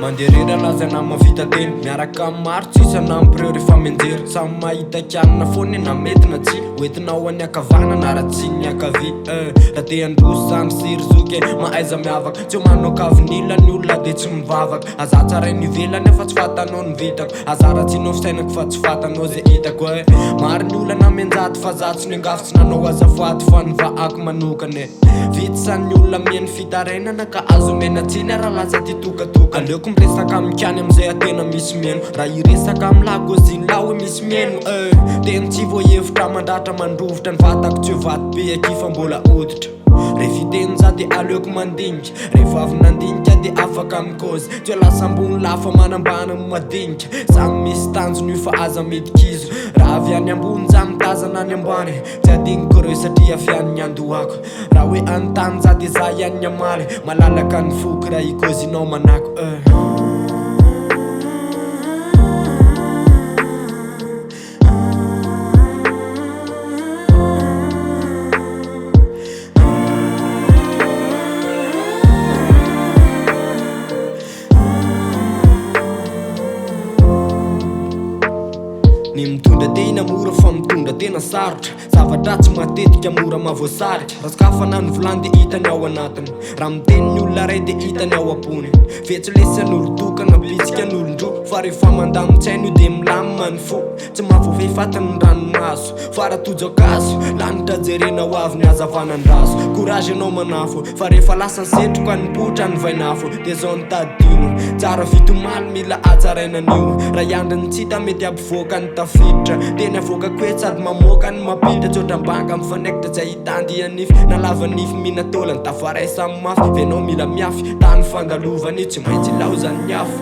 manderera lazana mavita teny miaraka maro tsisa nampireo rehefa menjery samy mahita kianina foana na mety na tsy hoentinao any akavana na raha tsy ny akavy raha te androso zany siryzoky maaiza miavaka tsy ho manao kavinila ny olona de tsy mivavaka aza tsaray nivelany fa tsy fatanao ny vitako aza raha tsinao fisainako fa tsy fatanao zay hitako maro ny olona namenjaty fa za tsy noengafy tsy nanao azafaty fa nivaako manokany vity sany olona mieny fitarainana ka azo menatsiny raha laza ty tokatoka aleoko miresaka amikany amizay atena misy meno raha iresaka amy lagoziny la hoe misy meno teny tsy voahevitra mandratra mandrovitra ny vatako tsy ho vaty be akifa mbola oditra reviteny za de aleoko mandinika rehefa avy nandinika de afaka mikozy tsy ho lasa ambony lafa manambana madinika samy misy tanjony io fa aza medikizo raha avy any ambony za mitazana any ambany tsy adigniko reo satria avy any andohako raha hoe antany za de za ihany amaly malalaka ny foky raha ikozinao manako ny mitondra tena mora fa mitondra tena sarotra zavatra tsy matetika mora mavoasarika raha skafana ny volany de hitany ao anatiny raha miteny ny olona ray de hitany ao ampony fetsilesyan'olotokana bitsika n'olondro fa rehefa mandamitsainy io de milamina ny fo tsy mahavoafehy fatany ny ranomaso fa raha tojo akazo lanitra jerena ho avy ny hazavanandrazo courage anao manafo fa rehefa lasa ny setroka ny potra ny vainafo de zao ny tadino tsara vitomaly mila atsarainan'io raha iandriny tsy hita mety ampivoaka ny tafiditra teny avoakako hoe sady mamoaka ny mapidra tsy ohatra mbanga mifanekitra tsy ahitandy anify na lava nify minatolany tafaray samy mafy venao mila miafy tany fandalovany io tsy maintsy lao zany ny afo